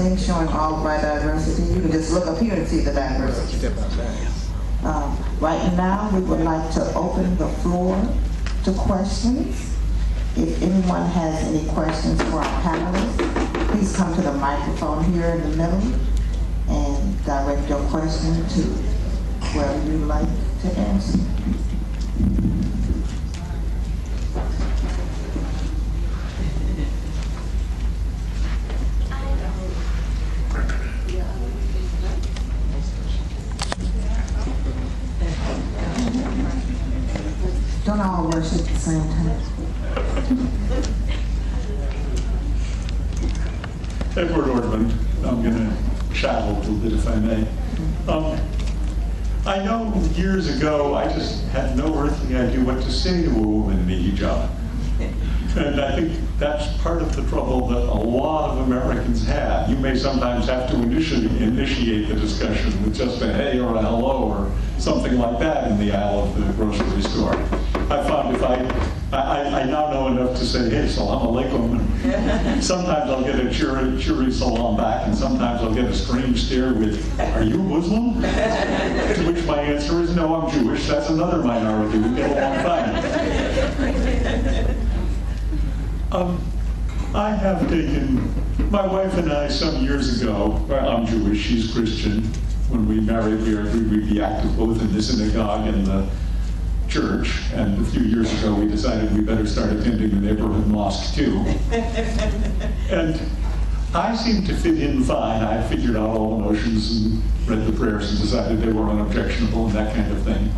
thing showing all by diversity. You can just look up here and see the diversity. Right now, we would like to open the floor to questions. If anyone has any questions for our panelists, please come to the microphone here in the middle and direct your question to whoever you'd like to answer. Don't all worship at the same time. Edward Ortman. I'm going to chat a little bit if I may. I know years ago I just had no earthly idea what to say to a woman in a hijab. And I think that's part of the trouble that a lot of Americans have. You may sometimes have to initiate the discussion with just a hey or a hello or something like that in the aisle of the grocery store. I found if I now know enough to say, hey, salam alaikum. Sometimes I'll get a cheery salam back, and sometimes I'll get a strange stare with, are you Muslim? To which my answer is, no, I'm Jewish. That's another minority. We get along fine. I have taken, my wife and I some years ago, well, I'm Jewish, she's Christian. When we married, we agreed we'd be active both in the synagogue and the church, and a few years ago we decided we better start attending the neighborhood mosque too. And I seemed to fit in fine. I figured out all the notions and read the prayers and decided they were unobjectionable and that kind of thing.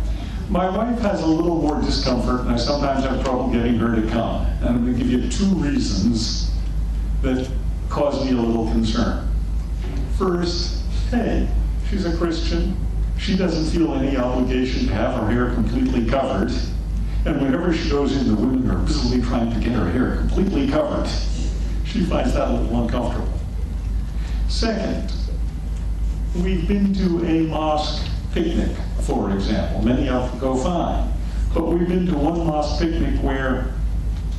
My wife has a little more discomfort, and I sometimes have trouble getting her to come. And I'm going to give you 2 reasons that cause me a little concern. First, hey, she's a Christian. She doesn't feel any obligation to have her hair completely covered. And whenever she goes in, the women are busily trying to get her hair completely covered. She finds that a little uncomfortable. Second, we've been to a mosque picnic, for example. Many of them go fine. But we've been to one mosque picnic where,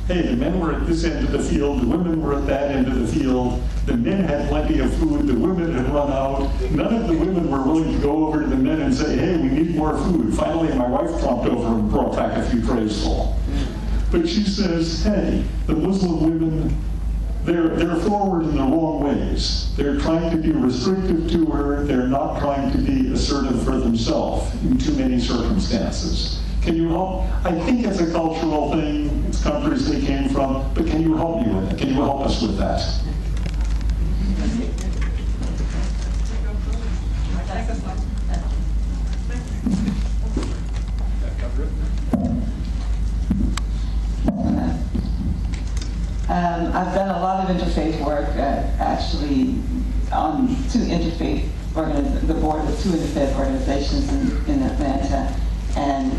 hey, the men were at this end of the field, the women were at that end of the field, the men had plenty of food, the women had run out. None of the women were willing to go over to the men and say, hey, we need more food. Finally, my wife tromped over and brought back a few trays full. But she says, hey, the Muslim women, they're forward in the wrong ways. They're trying to be restrictive to her. They're not trying to be assertive for themselves in too many circumstances. Can you help? I think it's a cultural thing. It's countries they came from. But can you help me with it? Can you help us with that? I've done a lot of interfaith work, actually, on the board of 2 interfaith organizations in Atlanta. And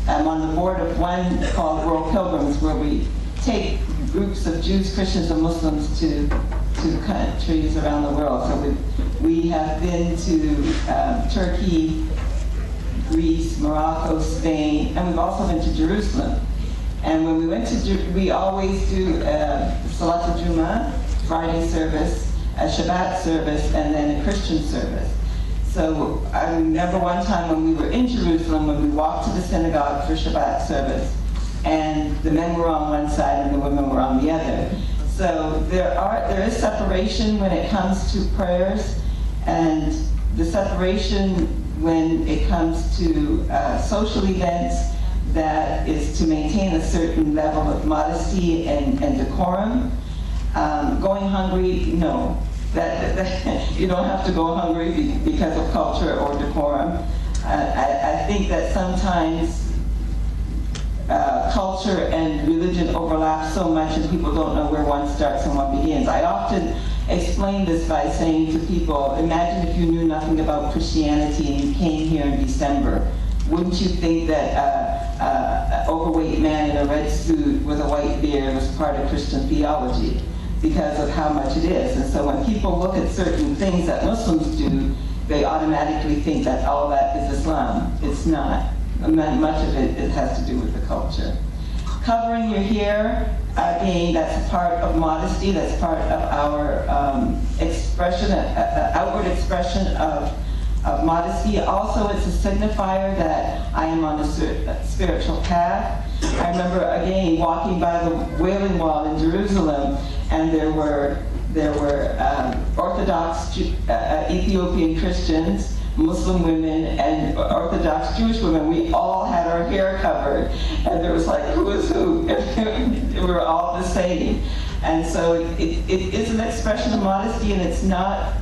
I'm on the board of one called World Pilgrims, where we take groups of Jews, Christians, and Muslims to countries around the world. So we have been to Turkey, Greece, Morocco, Spain, and we've also been to Jerusalem. And when we went to, we always do Salat al-Jum'ah, Friday service, a Shabbat service, and then a Christian service. So I remember one time when we were in Jerusalem, when we walked to the synagogue for Shabbat service, and the men were on one side and the women were on the other. So there is separation when it comes to prayers, and the separation when it comes to social events, that is to maintain a certain level of modesty and decorum. Going hungry, no. You don't have to go hungry because of culture or decorum. I think that sometimes culture and religion overlap so much and people don't know where one starts and one begins. I often explain this by saying to people, imagine if you knew nothing about Christianity and you came here in December. Wouldn't you think that an overweight man in a red suit with a white beard was part of Christian theology? Because of how much it is. And so when people look at certain things that Muslims do, they automatically think that all that is Islam. It's not. Much of it has to do with the culture. Covering your hair, again, that's part of modesty, that's part of our expression, an outward expression of modesty. Also, it's a signifier that I am on a spiritual path. I remember, again, walking by the Wailing Wall in Jerusalem, and there were Orthodox Ethiopian Christians, Muslim women, and Orthodox Jewish women. We all had our hair covered, and there was like, who is who? We were all the same. And so it is an expression of modesty, and it's not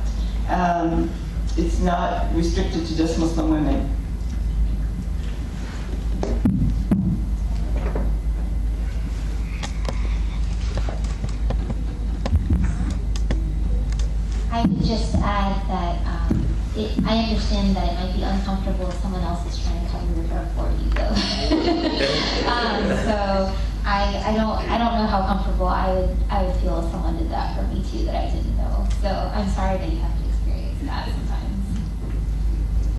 restricted to just Muslim women. I would just add that I understand that it might be uncomfortable if someone else is trying to cover your hair for you, though. So I don't know how comfortable I would feel if someone did that for me too that I didn't know. So I'm sorry that you have to experience that sometimes.